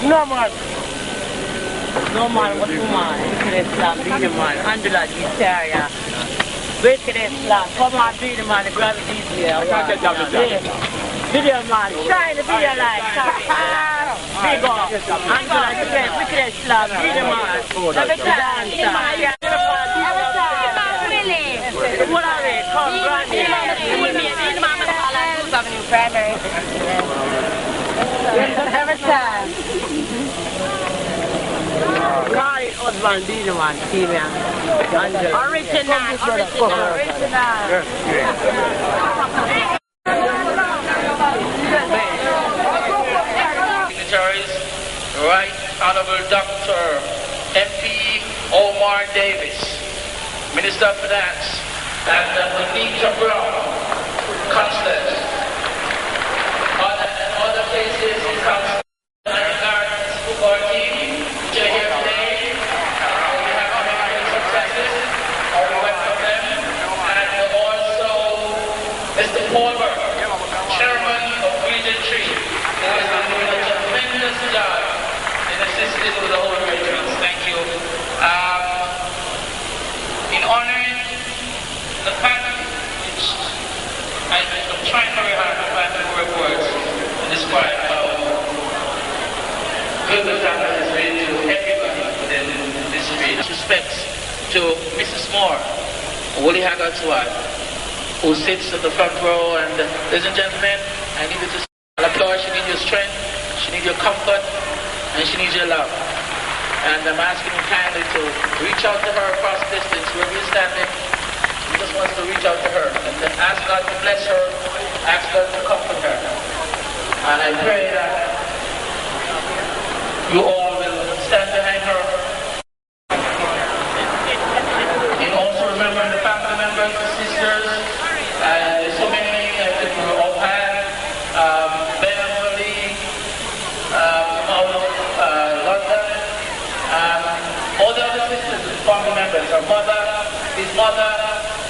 No man. No man, what you man? Wicked Islam, be the man. Handle that guitar, yeah. Wicked Islam, come on, be the man. The gravity's here. I can't get down the job. Video man, shine the video light. Big up. Handle that guitar, Wicked Islam, be the man. Every time. Every time. Willie. What are they? Come, Granny. Be the man, Masala, Avenue Primary. Every time. Call it husband, be the man, see me. Original. Dignitaries, Right Honorable Dr. MP Omar Davis, Minister of Finance, and Anita Brown, Councillors. Other places in Council. Football team, which are here today. We have many successes. We welcome them. And also Mr. Palmer, Chairman of Region 3, who has been doing a tremendous job in assisting with the whole region. Thank you. In honoring the fact which I'm trying very hard to find the correct words to describe how good the family has been to everybody within this street. Respects to Mrs. Moore, Willie Haggard's wife, who sits at the front row. And ladies and gentlemen, I need you to applaud. She needs your strength, she needs your comfort, and she needs your love. And I'm asking you kindly to reach out to her across distance, wherever you're standing. He just wants to reach out to her and then ask God to bless her, ask God to comfort her. And I pray that you all will stand behind her. And also remember the family members, the sisters, there's so many I think we all had. Beverly, out of London, all the other sisters, family members, our mother, his mother,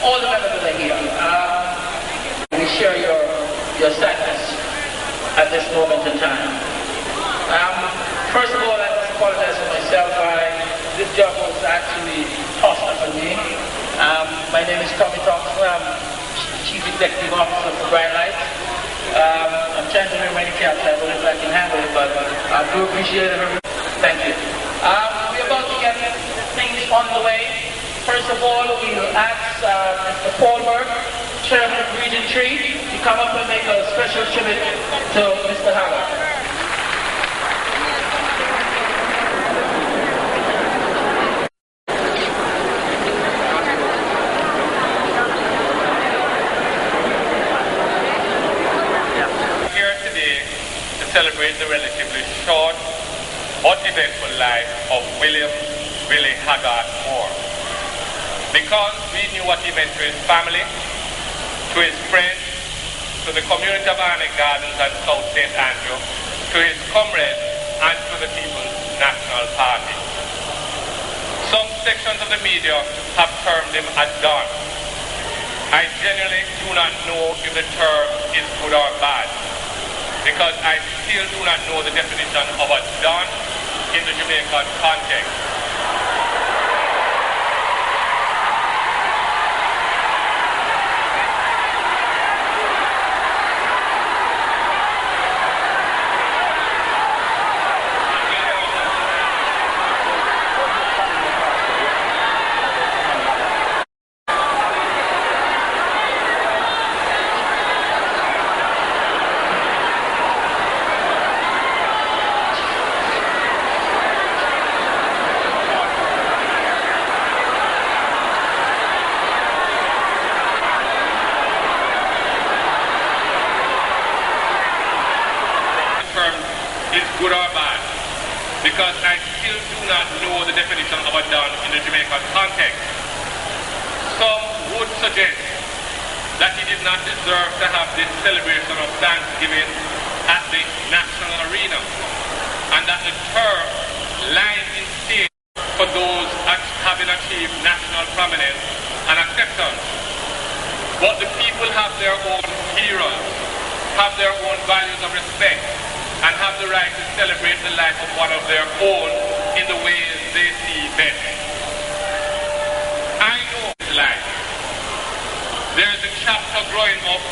all the members that are here. We share your at this moment in time. First of all, I must apologize for myself. This job was actually tossed upon me. My name is Tommy Thompson. I'm Chief Executive Officer for Bright Light. I'm trying to wear many caps. I don't know if I can handle it, but I do appreciate it. Thank you. We're about to get things on the way. First of all, we'll ask Mr. Paulberg, Chairman of Region 3, to come up and make a special tribute to Mr. Haggard. Celebrate the relatively short but eventful life of Willie Haggard Moore. Because we knew what he meant to his family, to his friends, to the community of Arnett Gardens and South St. Andrew, to his comrades, and to the People's National Party. Some sections of the media have termed him a don. I genuinely do not know if the term is good or bad, because I still do not know the definition of a don in the Jamaican context. Good or bad, because I still do not know the definition of a don in the Jamaican context. Some would suggest that he did not deserve to have this celebration of Thanksgiving at the national arena, and that the term lies in state for those having achieved national prominence and acceptance. But the people have their own heroes, have their own values of respect, and have the right to celebrate the life of one of their own in the ways they see best. I know his life. There is a chapter growing up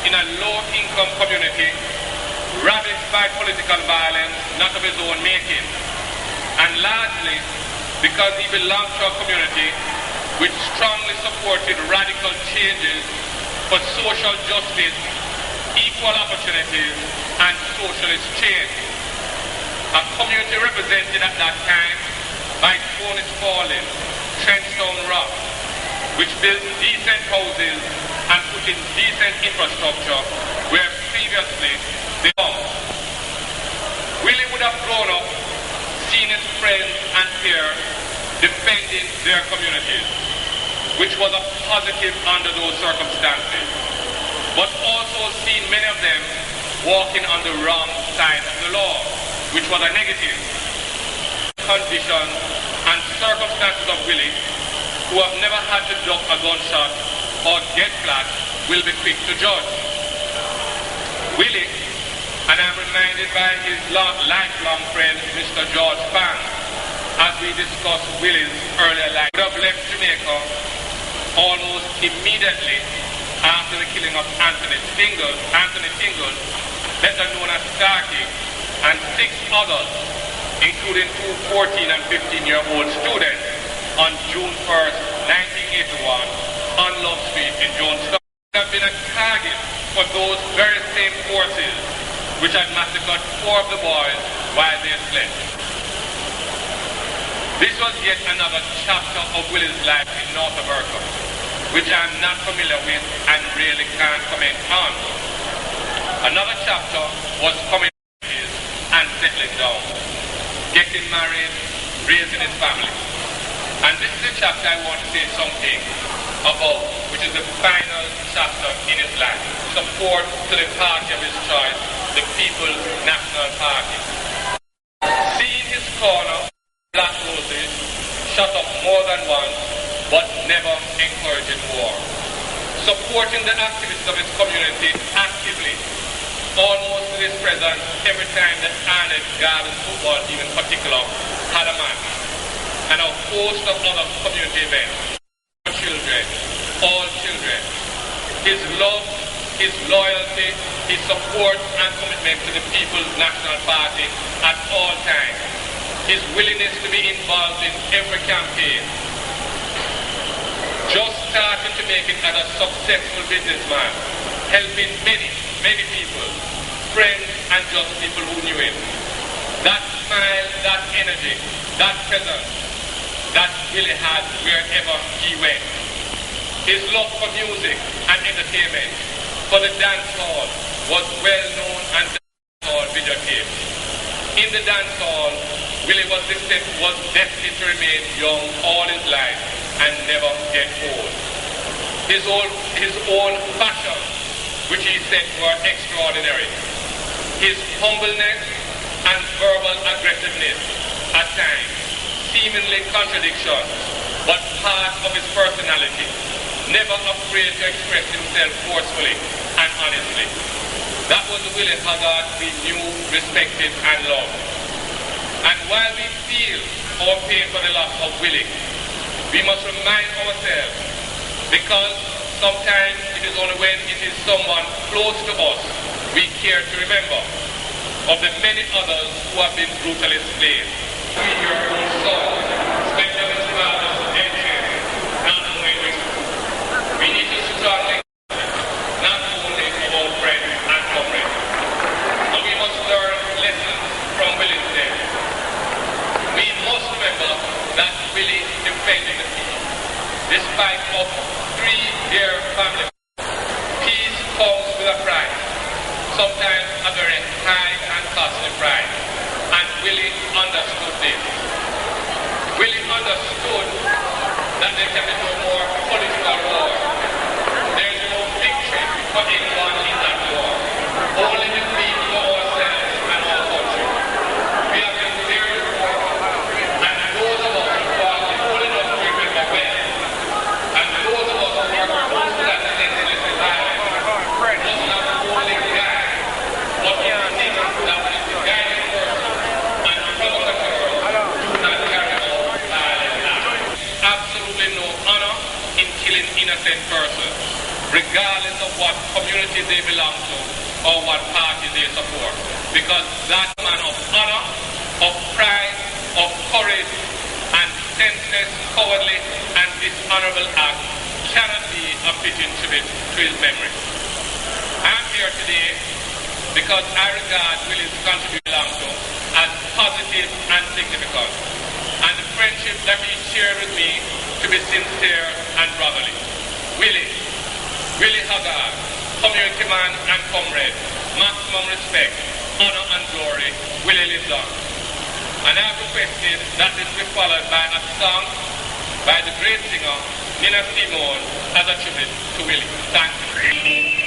in a low-income community, ravaged by political violence, not of his own making, and largely because he belonged to a community which strongly supported radical changes for social justice, equal opportunities, and socialist change. A community represented at that time by Tony Spalding, Trenchtown Rock, which built decent houses and put in decent infrastructure where previously they belonged. Willie would have grown up seeing his friends and peers defending their communities, which was a positive under those circumstances, but also seen many of them walking on the wrong side of the law, which was a negative. Conditions and circumstances of Willie, who have never had to duck a gunshot or get flat, will be quick to judge. Willie, and I'm reminded by his lifelong friend, Mr. George Pan, as we discussed Willie's earlier life, would have left Jamaica almost immediately after the killing of Anthony Tingle, better known as Starkey, and 6 others, including 2 14 and 15-year-old students, on June 1st, 1981, on Love Street in Jonestown. Have been a target for those very same forces which had massacred 4 of the boys while they slept. This was yet another chapter of Willie's life in North America, which I'm not familiar with and really can't comment on. Another chapter was coming and settling down, getting married, raising his family. And this is a chapter I want to say something about, which is the final chapter in his life. Support to the party of his choice, the People's National Party. Seeing his corner, black roses, shot up more than once, but never encouraging war. Supporting the activities of his community actively, almost to this present, every time the Arnett Garden football team in particular had a match, and a host of other community events. Children, all children. His love, his loyalty, his support and commitment to the People's National Party at all times. His willingness to be involved in every campaign. Just starting to make it as a successful businessman, helping many, many people, friends and just people who knew him. That smile, that energy, that presence, that Willie had wherever he went. His love for music and entertainment, for the dance hall, was well known and dance hall videotaped. In the dance hall, Willie was destined to remain young all his life and never get old. His own passion, which he said were extraordinary. His humbleness and verbal aggressiveness at times, seemingly contradictions, but part of his personality, never afraid to express himself forcefully and honestly. That was the Willie Haggard we knew, respected, and loved. And while we feel our pain for the loss of Willie, we must remind ourselves, because sometimes it is only when it is someone close to us we care to remember of the many others who have been brutally slain. We hear our own song, Benjamin's father's entrance, not knowing. We need to strongly not only about friends and comrades, but we must learn lessons from Willie's death. We must remember that Willie defended the peace, despite of 3 dear family. Peace comes with a price, sometimes a very high and costly price, and Willie understood this. Willie understood that there can be no more political war. There is no victory for anyone in that war. Only defeat for ourselves and our country. We have been there before, and those of us who are old enough to remember well, and those of us who are close to that senseless violence, must not only guide, but understand that it is the guiding person and provocateur do not carry out violent acts. Absolutely no honor in killing innocent persons, regardless of what community they belong to or what party they support. Because that man of honor, of pride, of courage, and senseless, cowardly, and dishonorable act cannot be a fitting tribute to his memory. I am here today because I regard Willie's contribution to as positive and significant, and the friendship that he shared with me to be sincere and brotherly. Willie Haggard, community man and comrade, maximum respect, honor and glory, Willie lives on. And I have requested that this be followed by a song by the great singer Nina Simone as a tribute to Willie. Thank you.